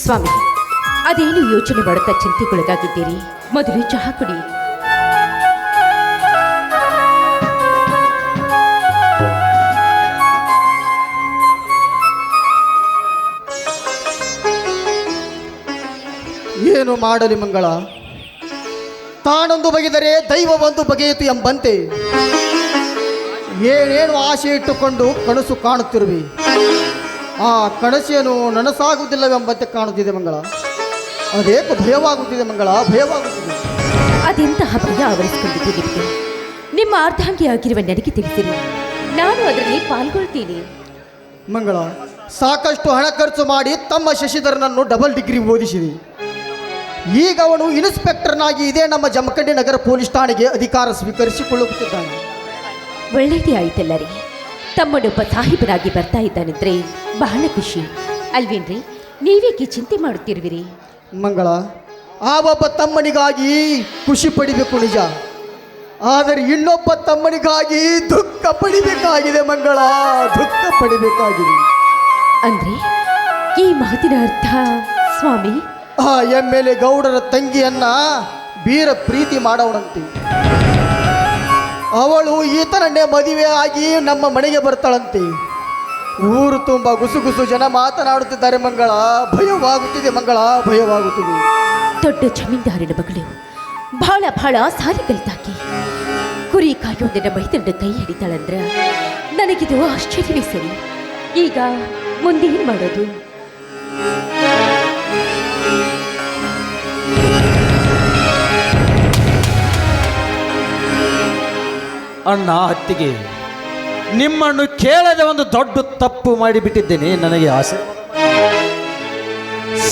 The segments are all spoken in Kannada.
ಸ್ವಾಮಿ, ಅದೇನು ಯೋಚನೆ ಮಾಡುತ್ತಾ ಚಿಂತೆಗೊಳಗಾಗಿದ್ದೀರಿ? ಮೊದಲು ಚಹಾ ಕುಡಿ. ಏನು ಮಾಡಲಿ ಮಂಗಳ? ತಾನೊಂದು ಬಗೆದರೆ ದೈವ ಒಂದು ಬಗೆಯಿತು ಎಂಬಂತೆ ಏನೇನು ಆಸೆ ಇಟ್ಟುಕೊಂಡು ಕನಸು ಕಾಣುತ್ತಿರುವಿ. ಆ ಕನಸೇನು ನನಸಾಗುವುದಿಲ್ಲವೆಂಬಂತೆ ಕಾಣುತ್ತಿದೆ ಮಂಗಳ. ಅದೇಕೆ ಭಯವಾಗುತ್ತಿದೆ ಮಂಗಳ, ಭಯವಾಗುತ್ತಿದೆ. ಅದೆಂತಹ ಭಯ ಆವರಿಸಿಕೊಂಡಿದೆ ನಿಮಗೆ? ನಿಮ್ಮ ಅರ್ಧಾಂಗಿಯಾಗಿರುವ ನನಗೆ ತಿಳಿಸಿರಿ, ನಾನು ಅದರಲ್ಲಿ ಪಾಲ್ಗೊಳ್ತೀನಿ. ಮಂಗಳ, ಸಾಕಷ್ಟು ಹಣ ಖರ್ಚು ಮಾಡಿ ತಮ್ಮ ಶಶಿಧರನನ್ನು ಡಬಲ್ ಡಿಗ್ರಿ ಓದಿಸಿದೆ. ಈಗ ಅವನು ಇನ್ಸ್ಪೆಕ್ಟರ್ನಾಗಿ ಇದೇ ನಮ್ಮ ಜಮಖಂಡಿ ನಗರ ಪೊಲೀಸ್ ಠಾಣೆಗೆ ಅಧಿಕಾರ ಸ್ವೀಕರಿಸಿಕೊಳ್ಳುತ್ತಿದ್ದಾನೆ. ಒಳ್ಳೆಯದೇ ಆಯ್ತಲ್ಲ ರೀ. ತಮ್ಮನೊಬ್ಬ ಸಾಹಿಬರಾಗಿ ಬರ್ತಾ ಇದ್ದಾನಿದ್ರೆ ಬಹಳ ಖುಷಿ ಅಲ್ವೇನ್ರಿ? ನೀವೇಕೆ ಚಿಂತೆ ಮಾಡುತ್ತಿರುವಿರಿ? ಮಂಗಳ, ಆ ಒಬ್ಬ ತಮ್ಮನಿಗಾಗಿ ಖುಷಿ ಪಡಿಬೇಕು ನಿಜ, ಆದರೆ ಇನ್ನೊಬ್ಬ ತಮ್ಮನಿಗಾಗಿ ದುಃಖ ಪಡಿಬೇಕಾಗಿದೆ ಮಂಗಳ, ದುಃಖ ಪಡಿಬೇಕಾಗಿದೆ. ಅಂದ್ರೆ ಈ ಮಾತಿನ ಅರ್ಥ ಸ್ವಾಮಿ? ಆ ಎಮ್ಮೆಲೆ ಗೌಡರ ತಂಗಿಯನ್ನ ಬೀರ ಪ್ರೀತಿ ಮಾಡವಳಂತೆ. ಅವಳು ಈತನನ್ನೇ ಮದುವೆ ಆಗಿ ನಮ್ಮ ಮನೆಗೆ ಬರ್ತಾಳಂತೆ. ಊರು ತುಂಬ ಗುಸುಗುಸು ಜನ ಮಾತನಾಡುತ್ತಿದ್ದಾರೆ ಮಂಗಳ, ಭಯವಾಗುತ್ತಿದೆ ಮಂಗಳ, ಭಯವಾಗುತ್ತಿದೆ. ದೊಡ್ಡ ಜಮೀನ್ದಾರನ ಮಗಳು, ಬಹಳ ಬಹಳ ಸಾರಿ ಕಲಿತಾಕಿ ಕುರಿ ಕಾಯೋದಿನ ಮೈದಂಡ ಕೈ ಹಿಡಿತಾಳಂದ್ರ ನನಗಿದು ಆಶ್ಚರ್ಯವೇ ಸರಿ. ಈಗ ಮುಂದೇನು ಮಾಡೋದು? ಅಣ್ಣ ಅತ್ತಿಗೆ, ನಿಮ್ಮನ್ನು ಕೇಳದೆ ಒಂದು ದೊಡ್ಡ ತಪ್ಪು ಮಾಡಿಬಿಟ್ಟಿದ್ದೇನೆ. ನನಗೆ ಆಸೆ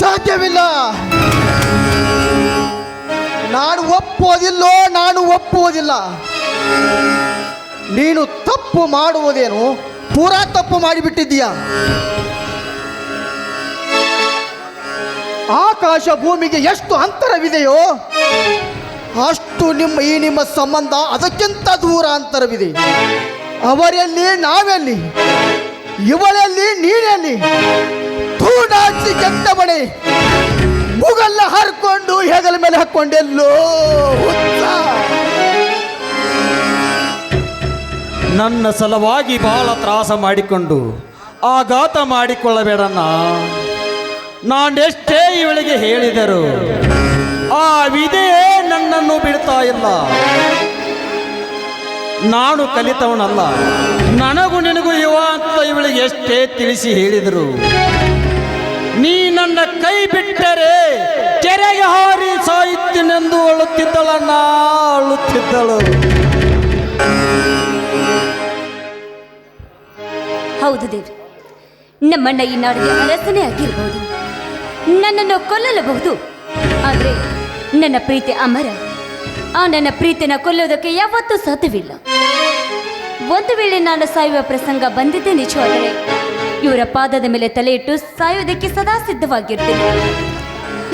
ಸಾಧ್ಯವಿಲ್ಲ. ನಾನು ಒಪ್ಪುವುದಿಲ್ಲೋ, ನಾನು ಒಪ್ಪುವುದಿಲ್ಲ. ನೀನು ತಪ್ಪು ಮಾಡುವುದೇನು? ಪೂರಾ ತಪ್ಪು ಮಾಡಿಬಿಟ್ಟಿದ್ದೀಯ. ಆಕಾಶ ಭೂಮಿಗೆ ಎಷ್ಟು ಅಂತರವಿದೆಯೋ ಅಷ್ಟು ನಿಮ್ಮ ಸಂಬಂಧ ಅದಕ್ಕಿಂತ ದೂರ ಅಂತರವಿದೆ. ಅವರೆಲ್ಲಿ, ನಾವೆಲ್ಲಿ? ಇವಳೆಲ್ಲಿ, ನೀನೆಲ್ಲಿ? ತೂಡಾಚಿ ಕೆಟ್ಟ ಬಣೆ ಮುಗಲ್ಲ ಹರ್ಕೊಂಡು ಹೆಗಲ ಮೇಲೆ ಹಾಕ್ಕೊಂಡೆಲ್ಲೋ ಹುಚ್ಚ. ನನ್ನ ಸಲುವಾಗಿ ಬಹಳ ತ್ರಾಸ ಮಾಡಿಕೊಂಡು ಆಘಾತ ಮಾಡಿಕೊಳ್ಳಬೇಡಣ್ಣ. ನಾನೆಷ್ಟೇ ಇವಳಿಗೆ ಹೇಳಿದರು ಆ ವಿದೆಯೇ ನನ್ನನ್ನು ಬಿಡ್ತಾ ಇಲ್ಲ. ನಾನು ಕಲಿತವನಲ್ಲ, ನನಗೂ ನಿನಗೂ ಇವ ಅಂತ ಇವಳಿಗೆ ಎಷ್ಟೇ ತಿಳಿಸಿ ಹೇಳಿದರು. ನೀ ನನ್ನ ಕೈ ಬಿಟ್ಟರೆ ಕೆರೆಗೆ ಹಾರಿ ಸಾಯುತ್ತೀನೆಂದು ಅಳುತ್ತಿದ್ದಳಣ್ಣ, ಅಳುತ್ತಿದ್ದಳು. ಹೌದು ದೇವ್ರಿ, ನಮ್ಮಣ್ಣ ಈ ನಾಡಿಗೆ ಅರಸನೇ ಆಗಿರಬಹುದು, ನನ್ನನ್ನು ಕೊಲ್ಲಲಬಹುದು. ಆದರೆ ನನ್ನ ಪ್ರೀತಿ ಅಮರ. ಆ ನನ್ನ ಪ್ರೀತಿನ ಕೊಲ್ಲೋದಕ್ಕೆ ಯಾವತ್ತೂ ಸಾಧ್ಯವಿಲ್ಲ. ಒಂದು ವೇಳೆ ನಾನು ಸಾಯುವ ಪ್ರಸಂಗ ಬಂದಿದ್ದೇ ನಿಜವಾದರೆ ಇವರ ಪಾದದ ಮೇಲೆ ತಲೆ ಇಟ್ಟು ಸಾಯೋದಕ್ಕೆ ಸದಾ ಸಿದ್ಧವಾಗಿರ್ತೇನೆ.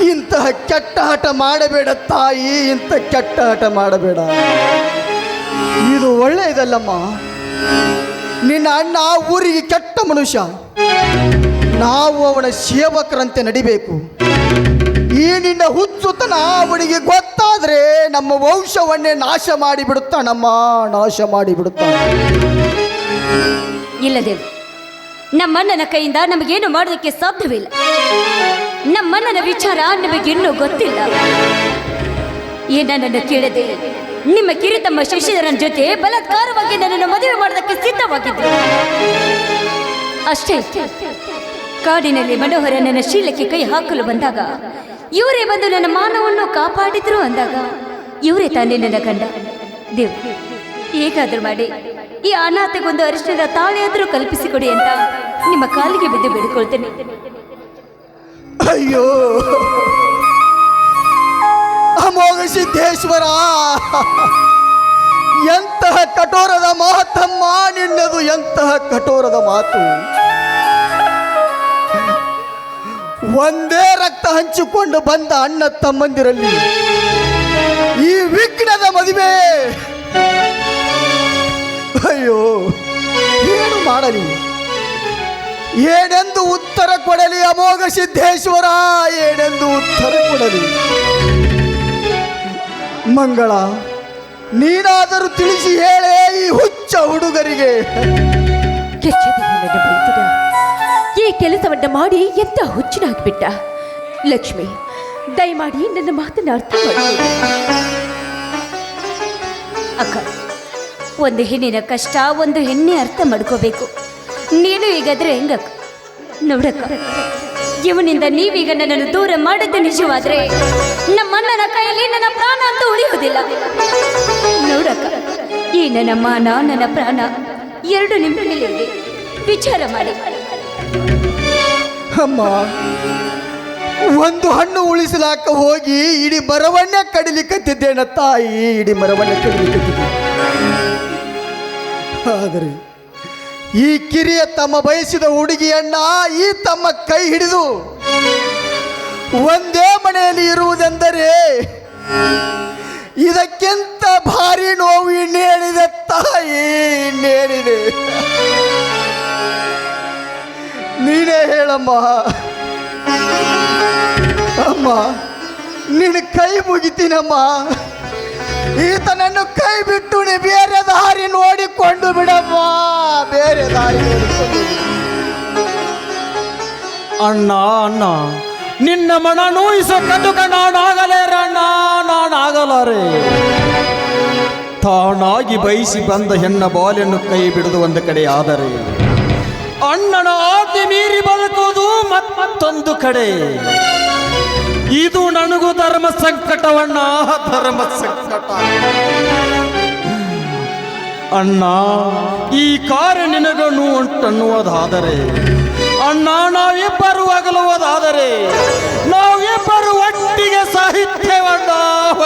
ಇಂತಹ ಕೆಟ್ಟ ಹಠ ಮಾಡಬೇಡ ತಾಯಿ, ಇಂಥ ಕೆಟ್ಟ ಹಠ ಮಾಡಬೇಡ. ಇದು ಒಳ್ಳೆಯದಲ್ಲಮ್ಮ. ನಿನ್ನ ಅಣ್ಣ ಊರಿಗೆ ಕೆಟ್ಟ ಮನುಷ್ಯ, ನಾವು ಅವನ ಸೇವಕರಂತೆ ನಡಿಬೇಕು. ಈ ನಿನ್ನ ಹುಚ್ಚುತನ ಅವನಿಗೆ ಗೊತ್ತಾದ್ರೆ ನಮ್ಮ ವಂಶವನ್ನೇ ನಾಶ ಮಾಡಿಬಿಡುತ್ತಾನಮ್ಮ, ನಾಶ ಮಾಡಿಬಿಡುತ್ತಾನೆ. ಇಲ್ಲ ದೇವ್, ನಮ್ಮಣ್ಣನ ಕೈಯಿಂದ ನಮಗೇನು ಮಾಡೋದಕ್ಕೆ ಸಾಧ್ಯವಿಲ್ಲ. ನಮ್ಮಣ್ಣನ ವಿಚಾರ ನಮಗಿನ್ನೂ ಗೊತ್ತಿಲ್ಲ. ಏನನ್ನು ಕೇಳದೆ ನಿಮ್ಮ ಕಿರಿತಮ್ಮ ಶಶಿಧರನ ಜೊತೆ ಬಲಾತ್ಕಾರವಾಗಿ ನನ್ನನ್ನು ಮದುವೆ ಮಾಡೋದಕ್ಕೆ ಸಿದ್ಧವಾಗಿದ್ದರು. ಅಷ್ಟೇ, ಕಾಡಿನಲ್ಲಿ ಮನೋಹರ ನನ್ನ ಶೀಲಕ್ಕೆ ಕೈ ಹಾಕಲು ಬಂದಾಗ ಇವರೇ ಬಂದು ನನ್ನ ಮಾನವನ್ನು ಕಾಪಾಡಿದ್ರು ಅಂದಾಗ ಇವರೇ ತಾನೇ ನನ್ನ ಗಂಡ. ದೇವ್, ಹೇಗಾದ್ರೂ ಮಾಡಿ ಈ ಅನಾಥಗೊಂದು ಅರಿಶಿಣದ ತಾಳೆಯಾದರೂ ಕಲ್ಪಿಸಿಕೊಡಿ ಅಂತ ನಿಮ್ಮ ಕಾಲಿಗೆ ಬಿದ್ದು ಬೇಡಿಕೊಳ್ತೇನೆ. ಅಯ್ಯೋ ಅಮೋಘ ಸಿದ್ದೇಶ್ವರ, ಎಂತಹ ಕಠೋರದ ಮಾತಮ್ಮ ನಿನ್ನದು, ಎಂತಹ ಕಠೋರದ ಮಾತು. ಒಂದೇ ರಕ್ತ ಹಂಚಿಕೊಂಡು ಬಂದ ಅಣ್ಣ ತಮ್ಮಂದಿರಲ್ಲಿ ಈ ವಿಘ್ನದ ಮದುವೆ. ಅಯ್ಯೋ, ಏನು ಮಾಡಲಿ, ಏನೆಂದು ಉತ್ತರ ಕೊಡಲಿ ಅಮೋಘ ಸಿದ್ದೇಶ್ವರ, ಏನೆಂದು ಉತ್ತರ ಕೊಡಲಿ? ಮಂಗಳ, ನೀನಾದರೂ ತಿಳಿಸಿ ಹೇಳೇ ಈ ಹುಚ್ಚ ಹುಡುಗರಿಗೆ. ಕೆಚ್ಚದಿರುವ ನನ್ನ ಮೈದುನ ಈ ಕೆಲಸವನ್ನ ಮಾಡಿ ಎಂತ ಹುಚ್ಚನಾಗ್ಬಿಟ್ಟ. ಲಕ್ಷ್ಮಿ, ದಯಮಾಡಿ ನನ್ನ ಮಾತನ್ನ ಅರ್ಥ ಮಾಡ್ಕೊಳ್ಳಿ. ಅಕ್ಕ, ಒಂದು ಹೆಣ್ಣಿನ ಕಷ್ಟ ಒಂದು ಹೆಣ್ಣೆ ಅರ್ಥ ಮಾಡ್ಕೋಬೇಕು. ನೀನು ಈಗಾದ್ರೆ ಹೆಂಗಕ್ಕ? ನೋಡಕ್ಕ, ಇವನಿಂದ ನೀವೀಗ ನನ್ನನ್ನು ದೂರ ಮಾಡಿದ್ದು ನಿಜವಾದ್ರೆ ನಮ್ಮ ಅಣ್ಣನ ಕೈಯಲ್ಲಿ ನನ್ನ ಪ್ರಾಣ ಅಂತೂ ಉಳಿಯುವುದಿಲ್ಲ. ನೋಡಕ್ಕ, ಈ ನನ್ನ ಮಾನ ನನ್ನ ಪ್ರಾಣ ಎರಡು ನಿಮ್ಮ ಮೇಲಿದೆ. ವಿಚಾರ ಮಾಡಿ. ಅಮ್ಮ, ಒಂದು ಹಣ್ಣು ಉಳಿಸಲಾಕ ಹೋಗಿ ಇಡೀ ಮರವನ್ನೇ ಕಡಿಲಿಕ್ಕತ್ತಿದ್ದೇನ ತಾಯಿ, ಇಡೀ ಮರವನ್ನೇ ಕಡಿಲಿಕ್ಕತ್ತಿದ್ದೆ. ಆದರೆ ಈ ಕಿರಿಯ ತಮ್ಮ ಬಯಸಿದ ಹುಡುಗಿಯನ್ನ ಈ ತಮ್ಮ ಕೈ ಹಿಡಿದು ಒಂದೇ ಮನೆಯಲ್ಲಿ ಇರುವುದೆಂದರೆ ಇದಕ್ಕಿಂತ ಭಾರಿ ನೋವು ಇನ್ನೇನಿದೆ ತಾಯಿ, ಇನ್ನೇನಿದೆ? ನೀನೇ ಹೇಳಮ್ಮ. ಅಮ್ಮ, ನಿನ್ನ ಕೈ ಮುಗಿತೀನಮ್ಮ. ಈತನನ್ನು ಕೈ ಬಿಟ್ಟು ನೀ ಬೇರೆ ದಾರಿ ನೋಡಿಕೊಂಡು ಬಿಡಮ್ಮ, ಬೇರೆ ದಾರಿ ನೋಡಿಕೊಂಡು ಬಿಡು. ಅಣ್ಣ ಅಣ್ಣ, ನಿನ್ನ ಮನ ನೋಯಿಸೋ ಕಟುಕ ನಾನಾಗಲೇರಣ್ಣ, ನಾನಾಗಲಾರೆ. ತಾನಾಗಿ ಬಯಸಿ ಬಂದ ಹೆಣ್ಣ ಬಾಲ್ಯನ್ನು ಕೈ ಬಿಡುವುದು ಒಂದು ಕಡೆ, ಆದರೆ ಅಣ್ಣನ ಆಜ್ಞೆ ಮೀರಿ ಬದುಕುವುದು ಮತ್ತೊಂದು ಕಡೆ. ಇದು ನನಗೂ ಧರ್ಮ ಸಂಕಟವಣ್ಣ, ಧರ್ಮ ಸಂಕಟ. ಅಣ್ಣ, ಈ ಕಾರ್ಯ ನಿನಗನ್ನು ಉಂಟನ್ನುವುದಾದರೆ, ಅಣ್ಣ ನಾವಿಬ್ಬರು ಅಗಲುವುದಾದರೆ ನಾವಿಬ್ಬರು ಒಟ್ಟಿಗೆ ಸಾಹಿತ್ಯವಣ್ಣ,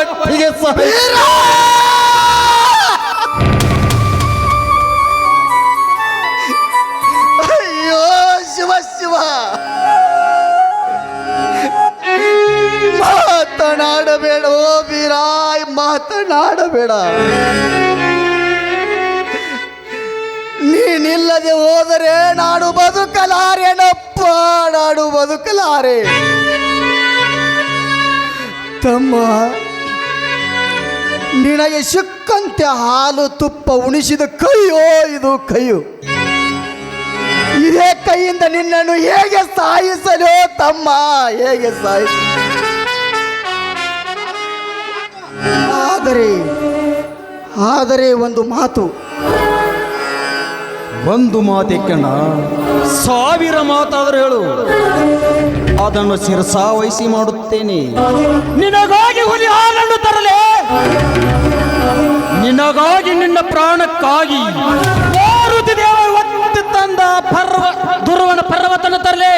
ಒಟ್ಟಿಗೆ ಸಾಹಿತ್ಯ. ಅಯ್ಯೋ ಶಿವ ಶಿವ, ಮಾತನಾಡಬೇಡ ಓ ಬೀರಾಯ್, ಮಾತನಾಡಬೇಡ. ನೀನಿಲ್ಲದೆ ಹೋದರೆ ನಾಡು ಬದುಕಲಾರೆನಪ್ಪ, ನಾಡು ಬದುಕಲಾರೆ. ತಮ್ಮ, ನಿನಗೆ ಸಿಕ್ಕಂತೆ ಹಾಲು ತುಪ್ಪ ಉಣಿಸಿದ ಕೈಯೋ ಇದು ಕೈಯು. ಇದೇ ಕೈಯಿಂದ ನಿನ್ನನ್ನು ಹೇಗೆ ಸಾಯಿಸಲು ತಮ್ಮ, ಹೇಗೆ ಸಾಯಿಸ? ಆದರೆ ಒಂದು ಮಾತು, ಒಂದು ಮಾತೆಕ್ಕಣ್ಣ, 1000 ಮಾತಾದರೂ ಹೇಳು, ಅದನ್ನು ಶಿರಸಾವಹಿಸಿ ಮಾಡುತ್ತೇನೆ. ನಿನಗಾಗಿ ಹುಲಿ ಹಾಲನ್ನು ತರಲೇ, ನಿನಗಾಗಿ ನಿನ್ನ ಪ್ರಾಣಕ್ಕಾಗಿ ಮಾರುತಿ ದೇವ ಒತ್ತಿ ತಂದ ದುರ್ವನ ಪರ್ವತನ ತರಲೇ,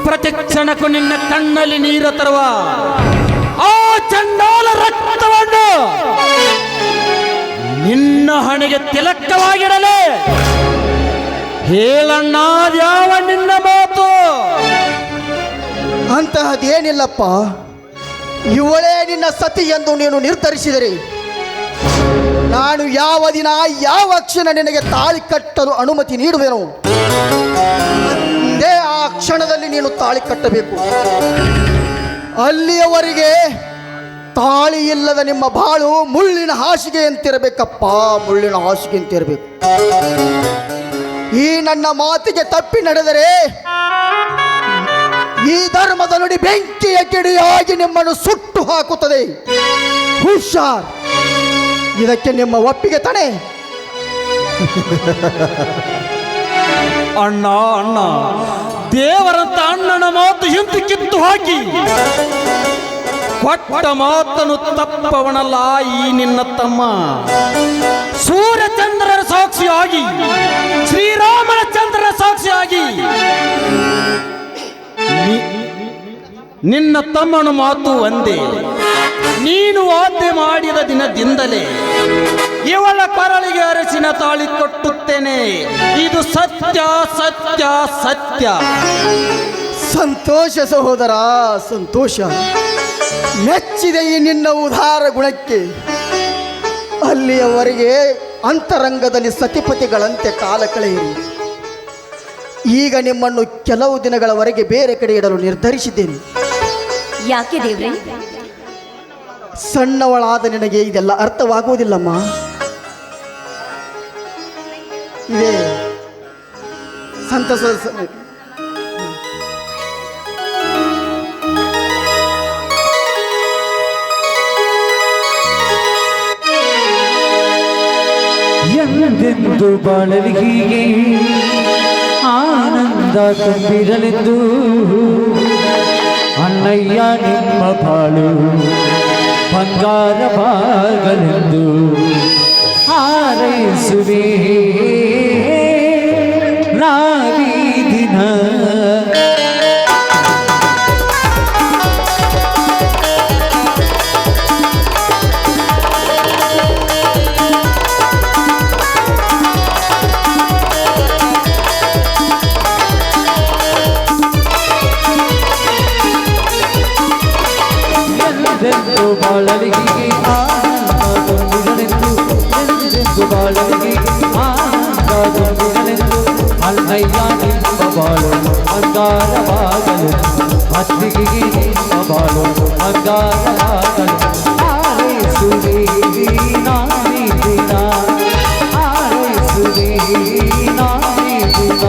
ಪ್ರತಿ ಕ್ಷಣಕ್ಕೂ ನಿನ್ನ ಕಣ್ಣಲ್ಲಿ ನೀರು ತರುವ ಆ ಚಂಡಾಲ ರಕ್ತವನ್ನು ನಿನ್ನ ಹಣೆಗೆ ತಿಲಕವಾಗಿರಲೇ. ಹೇಳಣ್ಣ, ಯಾವ ನಿನ್ನ ಮಾತು? ಅಂತಹದ್ದೇನಿಲ್ಲಪ್ಪ. ಇವಳೇ ನಿನ್ನ ಸತಿ ಎಂದು ನೀನು ನಿರ್ಧರಿಸಿದರೆ ನಾನು ಯಾವ ದಿನ ಯಾವ ಕ್ಷಣ ನಿನಗೆ ತಾಳಿ ಕಟ್ಟಲು ಅನುಮತಿ ನೀಡುವೆನು, ಅಂದೇ ಆ ಕ್ಷಣದಲ್ಲಿ ನೀನು ತಾಳಿ ಕಟ್ಟಬೇಕು. ಅಲ್ಲಿಯವರೆಗೆ ತಾಳಿ ಇಲ್ಲದ ನಿಮ್ಮ ಬಾಳು ಮುಳ್ಳಿನ ಹಾಸಿಗೆ ಅಂತಿರಬೇಕಪ್ಪ, ಮುಳ್ಳಿನ ಹಾಸಿಗೆ ಅಂತಿರಬೇಕು. ಈ ನನ್ನ ಮಾತಿಗೆ ತಪ್ಪಿ ನಡೆದರೆ ಈ ಧರ್ಮದ ನುಡಿ ಬೆಂಕಿಯ ಕಿಡಿಯಾಗಿ ನಿಮ್ಮನ್ನು ಸುಟ್ಟು ಹಾಕುತ್ತದೆ. ಹುಷಾರ್, ಇದಕ್ಕೆ ನಿಮ್ಮ ಒಪ್ಪಿಗೆ ತಾನೆ? ಅಣ್ಣ ಅಣ್ಣ, ದೇವರಂತ ಅಣ್ಣನ ಮಾತು ಹಿಂದೆ ಕಿತ್ತು ಹಾಕಿ ಕೊಟ್ಟ ಮಾತನ್ನು ತಪ್ಪವನಲ್ಲ ಈ ನಿನ್ನ ತಮ್ಮ. ಸೂರ್ಯಚಂದ್ರರ ಸಾಕ್ಷಿಯಾಗಿ, ಶ್ರೀರಾಮನ ಚಂದ್ರನ ಸಾಕ್ಷಿಯಾಗಿ ನಿನ್ನ ತಮ್ಮನ ಮಾತು ಒಂದೇ. ನೀನು ವಾದ್ಯ ಮಾಡಿದ ದಿನದಿಂದಲೇ ಇವಳ ಕೊರಳಿಗೆ ಅರಸಿನ ತಾಳಿ ಕೊಟ್ಟುತ್ತೇನೆ. ಇದು ಸತ್ಯ ಸತ್ಯ ಸತ್ಯ. ಸಂತೋಷ ಸಹೋದರ, ಸಂತೋಷ. ಮೆಚ್ಚಿದೆ ಈ ನಿನ್ನ ಉದಾರ ಗುಣಕ್ಕೆ. ಅಲ್ಲಿಯವರೆಗೆ ಅಂತರಂಗದಲ್ಲಿ ಸತಿಪತಿಗಳಂತೆ ಕಾಲ ಕಳೆಯಿರಿ. ಈಗ ನಿಮ್ಮನ್ನು ಕೆಲವು ದಿನಗಳವರೆಗೆ ಬೇರೆ ಕಡೆ ಇಡಲು ನಿರ್ಧರಿಸಿದ್ದೇನೆ. ಯಾಕೆ ದೇವ್ರೆ? ಸಣ್ಣವಳಾದ ನಿನಗೆ ಇದೆಲ್ಲ ಅರ್ಥವಾಗುವುದಿಲ್ಲಮ್ಮ. ಇದೇ ಸಂತಸ ಎಂದೆಂದು ಬಾಳಲಿ ಹೀಗೆ ಆನಂದ ತುಂಬಿರಲೆಂದು ಅಣ್ಣಯ್ಯ ನಿಮ್ಮ ಬಾಳು ಬಂಗಾರವಾಗಲೆಂದು ಹಾರೈಸುವೆ ನಾವೀ ದಿನ. ಎಂದೆಂದು ಬಾಳಲಿಗೆ ಆನಂದ ತುಂಬಿರಲೆಂದು ಎಂದೆಂದು ಬಾಳಲಿಗೆ ಆನಂದ ತುಂಬಿರಲೆಂದು ಅಣ್ಣಯ್ಯ ನಿಮ್ಮ ಬಾಳು ಬಂಗಾರವಾಗಲು ಅತ್ತಿಗೆ ನಿಮ್ಮ ಬಾಳು ಬಂಗಾರವಾಗಲು ಹಾರೈಸುವೆ ನಾವೀ ದಿನ ಹಾರೈಸುವೆ ನಾವೀ ದಿನ.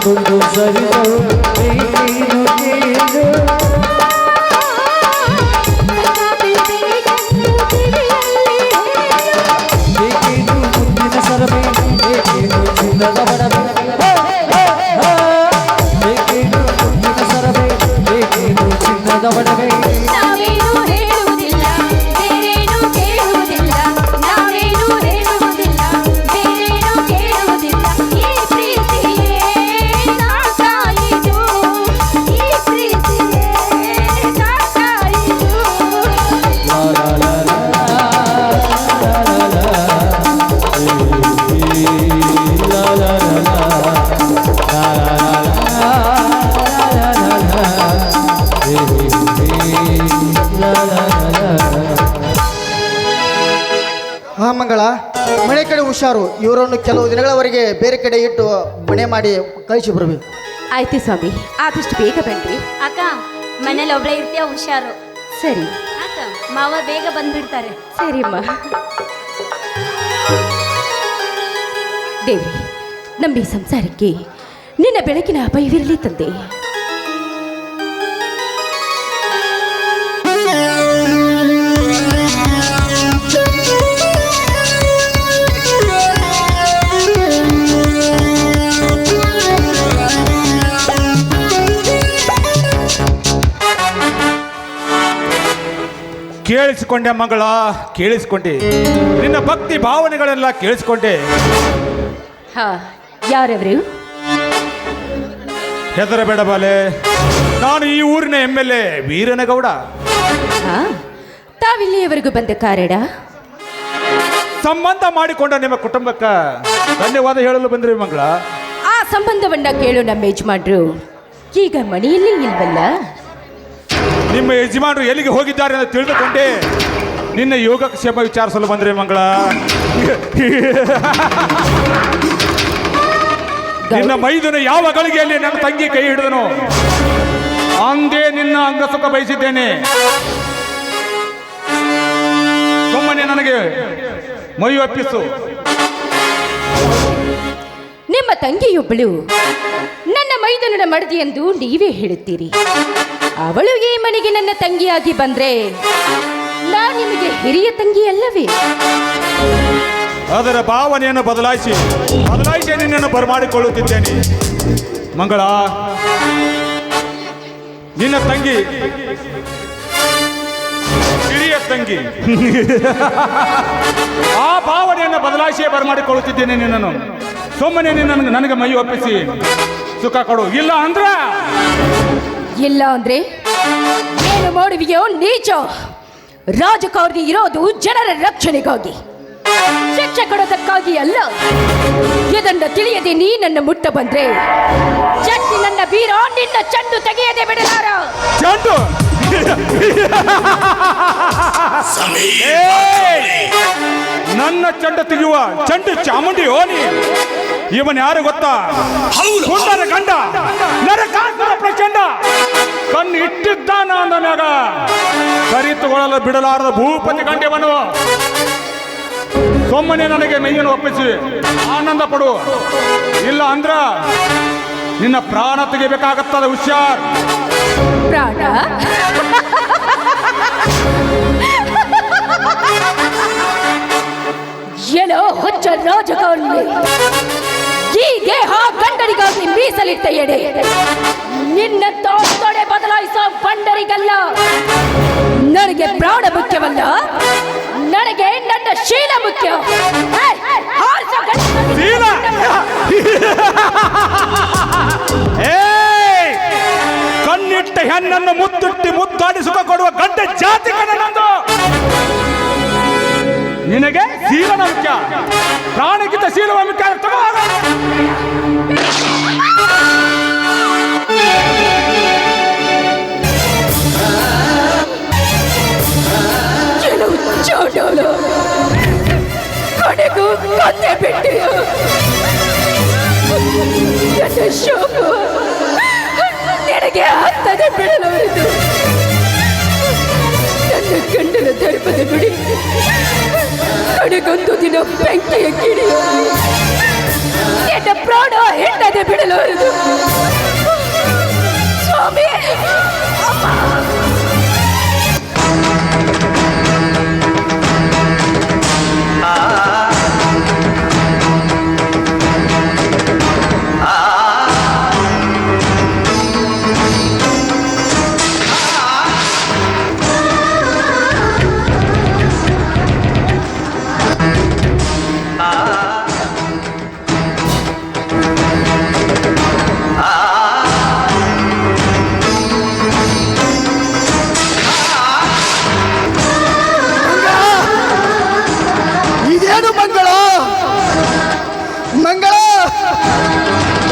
ಗುಂಡು ಸರಿದು ನೀನು ಕೇಳು ಏಕೇನು ಮುದ್ದಿನ ಸರಬೆ ಏಕೇನು ಚಿನ್ನದ ಬಡಬೆ ಏಕೇನು ಮುದ್ದಿನ ಸರಬೆ ಏಕೇನು ಚಿನ್ನದ ಬಡಬೆ. ನಾವೇನು ಹೇಳುವುದಿಲ್ಲ ಬೇರೇನು ಕೇಳುವುದಿಲ್ಲ ನಾವೇನು ಹೇಳುವುದಿಲ್ಲ ಬೇರೇನು ಕೇಳುವುದಿಲ್ಲ ಈ ಪ್ರೀತಿಯೇ ಸಾಕಾಯಿತು ಈ ಪ್ರೀತಿಯೇ ಸಾಕಾಯಿತು. ಲಾ ಲಾ ಲಾ ಲಾ ಲಾ ಲಾ ಲಾ ಹಾ ಮಂಗಳ, ಮನೆ ಕಡೆ ಹುಷಾರು. ಇವರನ್ನು ಕೆಲವು ದಿನಗಳವರೆಗೆ ಬೇರೆ ಕಡೆ ಇಟ್ಟು ಮನೆ ಮಾಡಿ ಕಳಿಸಿ ಬರಬೇಕು. ಆಯ್ತು ಸ್ವಾಮಿ, ಆದಷ್ಟು ಬೇಗ ಬನ್ರಿ. ಅಕ್ಕ ಮನೇಲಿ ಒಬ್ಳೆ ಇರ್ತೀಯ, ಹುಷಾರು. ಸರಿ ಅಕ್ಕ ಮಾವ ಬೇಗ ಬಂದ್ಬಿಡ್ತಾರೆ. ಸರಿಮ್ಮ. ದೇವಿ, ನಮ್ಮ ಈ ಸಂಸಾರಕ್ಕೆ ನಿನ್ನ ಬೆಳಕಿನ ಅಭಯವಿರಲಿ ತಂದೆ. ಕೇಳಿಸಿಕೊಂಡೆ ಮಂಗಳ, ಕೇಳಿಸಿಕೊಂಡೆ. ನಿನ್ನ ಭಕ್ತಿ ಭಾವನೆಗಳೆಲ್ಲ ಕೇಳಿಸಿಕೊಂಡೆ. ಹಾ, ಯಾರವರು? ಹೆದರಬೇಡ ಬಾಲೆ, ನಾನು ಈ ಊರಿನ MLA ವೀರನಗೌಡ. ಹಾ, ತಾವಿಲ್ಲಿಯವರೆಗೂ ಬಂದ ಕಾರಣ? ಸಂಬಂಧ ಮಾಡಿಕೊಂಡ ನಿಮ್ಮ ಕುಟುಂಬಕ್ಕೆ ಧನ್ಯವಾದ ಹೇಳಲು ಬಂದ್ರಿ ಮಂಗಳ. ಆ ಸಂಬಂಧವನ್ನ ಕೇಳು ನಮ್ಮ ಯಜಮಾನ್ರು ಈಗ ಮನೆಯಲ್ಲಿ ಇಲ್ವಲ್ಲ. ನಿಮ್ಮ ಯಜಮಾನರು ಎಲ್ಲಿಗೆ ಹೋಗಿದ್ದಾರೆ ಅಂತ ತಿಳಿದುಕೊಂಡೆ ನಿನ್ನ ಯೋಗಕ್ಷೇಮ ವಿಚಾರಿಸಲು ಬಂದ್ರಿ ಮಂಗಳ. ನಿನ್ನ ಮೈದನ ಯಾವ ಗಳಿಗೆಯಲ್ಲಿ ನನ್ನ ತಂಗಿ ಕೈ ಹಿಡಿದನು ಅಂದೇ ನಿನ್ನ ಅಂಗಸುಖ ಬಯಸಿದ್ದೇನೆ. ಸುಮ್ಮನೆ ನನಗೆ ಮೈ ಒಪ್ಪಿಸು. ನಿಮ್ಮ ತಂಗಿಯೊಬ್ಬಳು ನನ್ನ ಮೈದನನ ಮಡದಿ ಎಂದು ನೀವೇ ಹೇಳುತ್ತೀರಿ. ಅವಳು ಈ ಮನೆಗೆ ನನ್ನ ತಂಗಿಯಾಗಿ ಬಂದ್ರೆ ನಾನು ನಿಮಗೆ ಹಿರಿಯ ತಂಗಿ ಅಲ್ಲವೇ? ಅದರ ಭಾವನೆಯನ್ನು ಬದಲಾಯಿಸಿ ನಿನ್ನನ್ನು ಬರಮಾಡಿಕೊಳ್ಳುತ್ತಿದ್ದೇನೆ. ಮಂಗಳ, ನಿನ್ನ ತಂಗಿ ಹಿರಿಯ ತಂಗಿ ಆ ಭಾವನೆಯನ್ನು ಬದಲಾಯಿಸಿ ಬರಮಾಡಿಕೊಳ್ಳುತ್ತಿದ್ದೇನೆ ನಿನ್ನನ್ನು. ಸುಮ್ಮನೆ ನನಗೆ ಮೈ ಒಪ್ಪಿಸಿ ಸುಖ ಕೊಡು. ಇಲ್ಲ ಅಂದ್ರೆ ಏನು ಮಾಡುವಿಯೋ ನೀಚ? ರಾಜಕಾರಣಿ ಇರೋದು ಜನರ ರಕ್ಷಣೆಗಾಗಿ, ಶಿಕ್ಷೆ ಕೊಡೋದಕ್ಕಾಗಿ ಅಲ್ಲ. ಇದನ್ನ ತಿಳಿಯದೆ ನೀ ನನ್ನ ಮುಟ್ಟ ಬಂದ್ರೆ ಚಟ್ಟಿ ನನ್ನ ಬೀರ ನಿನ್ನ ಚಂಡು ತೆಗೆಯದೆ ಬಿಡಲಾರ. ಚಂಡು ನನ್ನ ಚಂಡು ತೆಗೆಯುವ ಚಂಡು ಚಾಮುಂಡಿ ಓನಿ. ಇವನ್ ಯಾರು ಗೊತ್ತಾ? ಸುಂದರ ಗಂಡ, ನರಕಾಸುರ ಪ್ರಚಂಡ. ಕಣ್ಣು ಇಟ್ಟಿದ್ದಾನ ಅಂದ ಮ್ಯಾಗ ಕರಿತುಕೊಳ್ಳಲು ಬಿಡಲಾರದ ಭೂಪತಿ ಗಂಡ್ಯವನು. ಸೊಮ್ಮನೆ ನನಗೆ ಮೈಯನ್ನು ಒಪ್ಪಿಸಿ ಆನಂದ ಪಡು. ಇಲ್ಲ ಅಂದ್ರ ನಿನ್ನ ಪ್ರಾಣ ತೆಗಿಬೇಕಾಗತ್ತದ. ಹುಷಾರ್. ಪ್ರಾಣ? ಏನೋ ಹುಚ್ಚ ರಾಜಕಾರಣಿ, ಈ ದೇಹ ಗಂಡರಿಗಾಗಿ ಮೀಸಲಿಟ್ಟ ಎಡೆ. ನಿನ್ನ ತೊಡೆ ಬದಲಾಯಿಸೋ ಗಂಡರಿಗಲ್ಲ. ನನಗೆ ಪ್ರಾಣ ಮುಖ್ಯವಲ್ಲ, ನನಗೆ ನನ್ನ ಶೀಲ ಮುಖ್ಯ. ಕಣ್ಣಿಟ್ಟ ಹೆಣ್ಣನ್ನು ಮುತ್ತಿಟ್ಟಿ ಮುದ್ದಾಡಿ ಸುಖ ಕೊಡುವ ಗಂಡ ಜಾತಿ ಕಣ್ಣನಂದು. ನಿನಗೆ ಶೀಲನ ಮುಖ್ಯ, ಪ್ರಾಣಕ್ಕಿಂತ ಶೀಲವ ಮುಖ್ಯ. ಕೊನೆಗೂ ಕೊಂದೆ ಬಿಟ್ಟು ನನ್ನ ಶೋಕ ನಿನಗೆ ಹತ್ತದೆ ಬಿಡಲವರಿದು. ನನ್ನ ಗಂಡನ ಧರ್ಮದ ಗುಡಿ ಕಡೆಗೊಂದು ದಿನ ಬೆಂಕಿಯ ಕಿಡಿ ನಿನ್ನ ಪ್ರಾಣ ಹೆಣ್ಣದೆ ಬಿಡಲವರಿದು. ಸ್ವಾಮಿ, ಮಂಗಳ,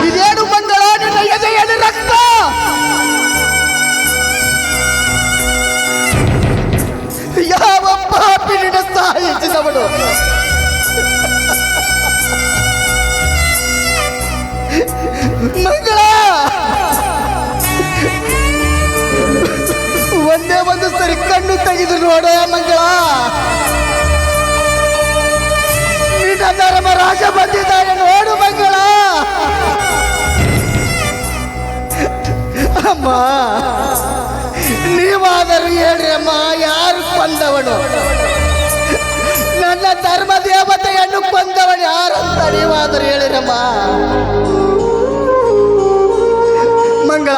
ಇದೇನು ಮಂಗಳ? ನಿನ್ನ ಎದೆಯಲ್ಲಿ ರಕ್ತ. ಯಾವ ಪಾಪಿ ನಿನ್ನ ಸಾಯಿಸಿದವನು? ಮಂಗಳ, ಒಂದೇ ಒಂದು ಸರಿ ಕಣ್ಣು ತೆಗೆದು ನೋಡ ಮಂಗಳ. ನಿನ್ನ ಧರ್ಮರಾಜ ಬಂದಿದ್ದಾನೆ, ನೋಡು ಮಂಗಳ. ಅಮ್ಮ, ನೀವಾದರೂ ಹೇಳ್ರಿ ಅಮ್ಮ, ಯಾರು ಕೊಂದವನು? ನನ್ನ ಧರ್ಮ ದೇವತೆಯನ್ನು ಕೊಂದವನು ಯಾರಂತ ನೀವಾದರೂ ಹೇಳಿರಮ್ಮ. ಮಂಗಳ,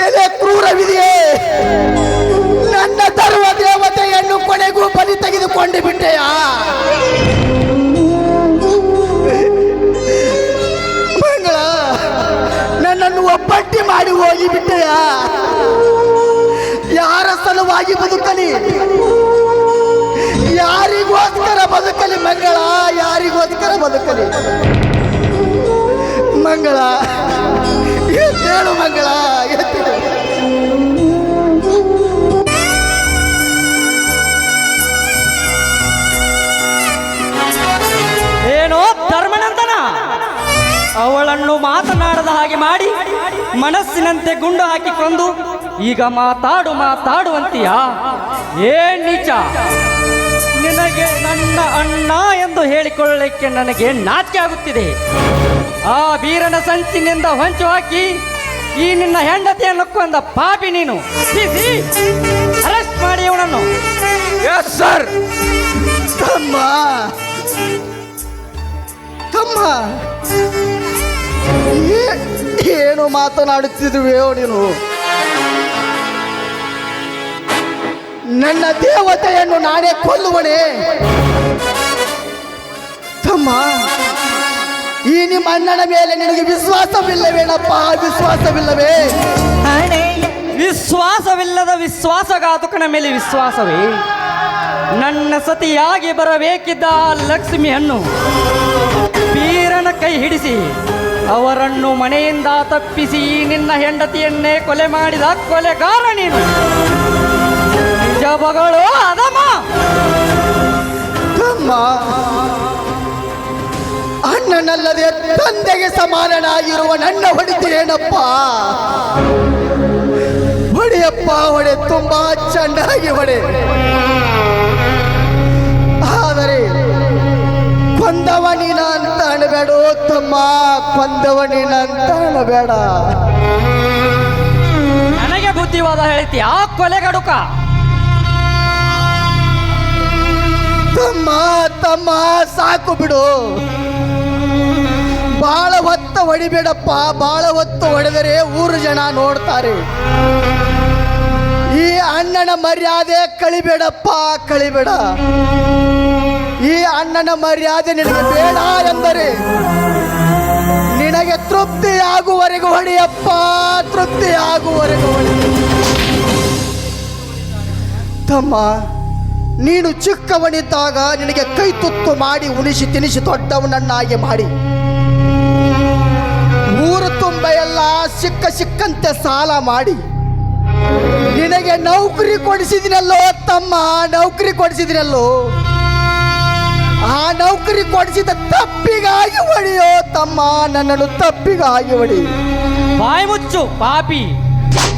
ಎದೆ ಕ್ರೂರವಿದೆಯೇ? ನನ್ನ ಧರ್ಮ ದೇವತೆಯನ್ನು ಕೊನೆಗೂ ಬಲಿ ತೆಗೆದುಕೊಂಡು ಬಿಟ್ಟೆಯಾ? ಮಂಗಳ, ನನ್ನನ್ನು ಒಬ್ಬಟ್ಟಿ ಮಾಡಿ ಹೋಗಿಬಿಟ್ಟೆಯಾ? ಯಾರ ಸಲುವಾಗಿ ಬದುಕಲಿ? ಯಾರಿಗೋಸ್ಕರ ಬದುಕಲಿ ಮಂಗಳ? ಯಾರಿಗೋಸ್ಕರ ಬದುಕಲಿ? ಮಂಗಳ, ಎದ್ದೇಳು ಮಂಗಳ, ಎದ್ದೇಳು. ಏನೋ ಧರ್ಮನಂದನ, ಅವಳನ್ನು ಮಾತನಾಡದ ಹಾಗೆ ಮಾಡಿ ಮನಸ್ಸಿನಂತೆ ಗುಂಡು ಹಾಕಿಕೊಂಡು ಈಗ ಮಾತಾಡುವಂತೀಯಾ? ಏನ್ ನೀಚ! ನಿನಗೆ ನನ್ನ ಅಣ್ಣ ಎಂದು ಹೇಳಿಕೊಳ್ಳಲಿಕ್ಕೆ ನನಗೆ ನಾಚಿಕೆ ಆಗುತ್ತಿದೆ. ಆ ವೀರನ ಸಂಚಿನಿಂದ ಹೊಂಚು ಹಾಕಿ ಈ ನಿನ್ನ ಹೆಂಡತಿಯನ್ನು ಕೊಂದ ಪಾಪಿ ನೀನು. ಅರೆಸ್ಟ್ ಮಾಡಿ ಅವನನ್ನು. Yes sir. ತಮ್ಮ ತಮ್ಮ ಏನು ಮಾತನಾಡುತ್ತಿರುವೆಯೋ ನೀನು? ನನ್ನ ದೇವತೆಯನ್ನು ನಾನೇ ಕೊಲ್ಲುವಣೆ? ತಮ್ಮ, ಈ ನಿಮ್ಮ ಅಣ್ಣನ ಮೇಲೆ ನಿನಗೆ ವಿಶ್ವಾಸವಿಲ್ಲವೇನಪ್ಪ? ವಿಶ್ವಾಸವಿಲ್ಲವೇ? ವಿಶ್ವಾಸವಿಲ್ಲದ ವಿಶ್ವಾಸಘಾತುಕನ ಮೇಲೆ ವಿಶ್ವಾಸವೇ? ನನ್ನ ಸತಿಯಾಗಿ ಬರಬೇಕಿದ್ದ ಆ ಲಕ್ಷ್ಮಿಯನ್ನು ವೀರನ ಕೈ ಹಿಡಿಸಿ ಅವರನ್ನು ಮನೆಯಿಂದ ತಪ್ಪಿಸಿ ನಿನ್ನ ಹೆಂಡತಿಯನ್ನೇ ಕೊಲೆ ಮಾಡಿದ ಕೊಲೆಗಾರ ನೀನು. ನಿಜ ಬಗಳು ಅದಮ್ಮ. ತಮ್ಮ, ಅಣ್ಣನಲ್ಲದೆ ತಂದೆಗೆ ಸಮಾನನಾಗಿರುವ ನನ್ನ ಹೊಡಿತೇನಪ್ಪ? ಹೊಡೆಯಪ್ಪ, ಹೊಡೆ, ತುಂಬಾ ಚೆನ್ನಾಗಿ ಹೊಡೆ. ಆದರೆ ಕೊಂದವನಿನ ಅಂತ ಅಣಬೇಡ ತಮ್ಮ, ಕೊಂದವನಿನ ಅಂತ ಅಣಬೇಡ. ನನಗೆ ಬುದ್ಧಿವಾದ ಹೇಳ್ತಿ ಆ ಕೊಲೆಗಡುಕ. ತಮ್ಮ ತಮ್ಮ ಸಾಕು ಬಿಡು. ಬಾಳ ಹೊತ್ತು ಹೊಡಿಬೇಡಪ್ಪ. ಬಾಳ ಹೊತ್ತು ಹೊಡೆದರೆ ಊರು ಜನ ನೋಡ್ತಾರೆ. ಈ ಅಣ್ಣನ ಮರ್ಯಾದೆ ಕಳಿಬೇಡಪ್ಪ, ಕಳಿಬೇಡ. ಈ ಅಣ್ಣನ ಮರ್ಯಾದೆ ನಿನಗೆ ಬೇಡ ಎಂದರೆ ನಿನಗೆ ತೃಪ್ತಿಯಾಗುವವರೆಗೂ ಹೊಡೆಯಪ್ಪ, ತೃಪ್ತಿಯಾಗುವವರೆಗೂ ಹೊಡಿ. ತಮ್ಮ, ನೀನು ಚಿಕ್ಕವನಿದ್ದಾಗ ನಿನಗೆ ಕೈ ತುತ್ತು ಮಾಡಿ ಉಣಿಸಿ ತಿನಿಸಿ ದೊಡ್ಡವನನ್ನಾಗಿ ಮಾಡಿ ಊರು ತುಂಬ ಎಲ್ಲ ಸಿಕ್ಕಂತೆ ಸಾಲ ಮಾಡಿ ನಿನಗೆ ನೌಕರಿ ಕೊಡಿಸಿದಿನಲ್ಲೋ ತಮ್ಮ, ನೌಕರಿ ಕೊಡಿಸಿದಿನಲ್ಲೋ. ಆ ನೌಕರಿ ಕೊಡಿಸಿದ ತಪ್ಪಿಗಾಗಿ ಹೊಡೆಯೋ ತಮ್ಮ, ನನ್ನನ್ನು ತಪ್ಪಿಗಾಗಿ ಹೊಡಿ. ಬಾಯಿ ಮುಚ್ಚು ಪಾಪಿ.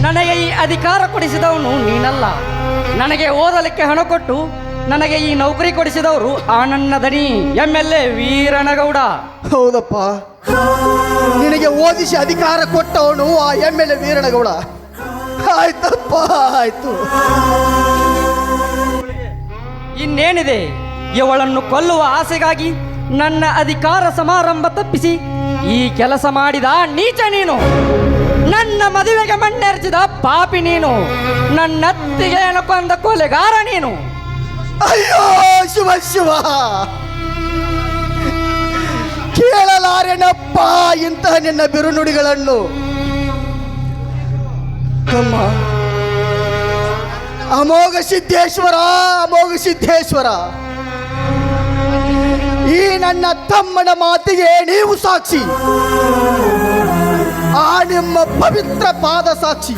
ನನಗೆ ಈ ಅಧಿಕಾರ ಕೊಡಿಸಿದವನು ನೀನಲ್ಲ. ನನಗೆ ಓದಲಿಕ್ಕೆ ಹಣ ಕೊಟ್ಟು ನನಗೆ ಈ ನೌಕರಿ ಕೊಡಿಸಿದವರು ಆ ನನ್ನ ದನಿ MLA ವೀರನಗೌಡ. ಹೌದಪ್ಪ, ನಿನಗೆ ಓದಿಸಿ ಅಧಿಕಾರ ಕೊಟ್ಟವನು ಆ MLA ವೀರನಗೌಡ. ಆಯ್ತಪ್ಪ, ಆಯ್ತು. ಇನ್ನೇನಿದೆ? ಇವಳನ್ನು ಕೊಲ್ಲುವ ಆಸೆಗಾಗಿ ನನ್ನ ಅಧಿಕಾರ ಸಮಾರಂಭ ತಪ್ಪಿಸಿ ಈ ಕೆಲಸ ಮಾಡಿದ ನೀಚ ನೀನು. ನನ್ನ ಮದುವೆಗೆ ಮಣ್ಣೆರಚಿದ ಪಾಪಿ ನೀನು. ನನ್ನತ್ತಿಗೆ ಕೊಂದ ಕೊಲೆಗಾರ ನೀನು. ಅಯ್ಯೋ ಶಿವ ಶಿವ, ಕೇಳಲಾರೆನಪ್ಪ ಇಂತಹ ನಿನ್ನ ಬಿರುನುಡಿಗಳನ್ನು. ತಮ್ಮ, ಅಮೋಘ ಸಿದ್ದೇಶ್ವರ, ಅಮೋಘ ಸಿದ್ದೇಶ್ವರ, ಈ ನನ್ನ ತಮ್ಮನ ಮಾತಿಗೆ ನೀವು ಸಾಕ್ಷಿ. ಆ ನಿಮ್ಮ ಪವಿತ್ರ ಪಾದ ಸಾಕ್ಷಿ.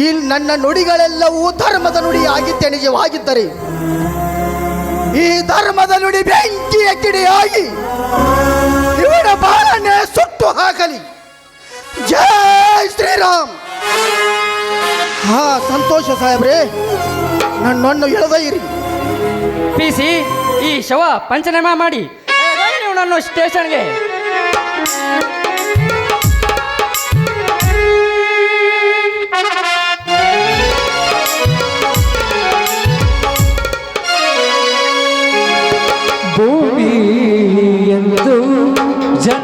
ಈ ನನ್ನ ನುಡಿಗಳೆಲ್ಲವೂ ಧರ್ಮದ ನುಡಿಯಾಗಿದ್ದೆ ನಿಜವಾಗಿದ್ದರೆ ಈ ಧರ್ಮದ ನುಡಿ ಬೆಂಕಿಯ ಕಿಡಿಯಾಗಿ ಇವನ ಬಾಳನ್ನೇ ಸುಟ್ಟು ಹಾಕಲಿ. ಜೈ ಶ್ರೀರಾಮ್. ಹಾ, ಸಂತೋಷ ಸಾಹೇಬ್ರೆ, ನನ್ನನ್ನು ಎಳೆದೈರಿ. PC ಈ ಶವ ಪಂಚನಾಮ ಮಾಡಿ ಇವನನ್ನು ಸ್ಟೇಷನ್ಗೆ.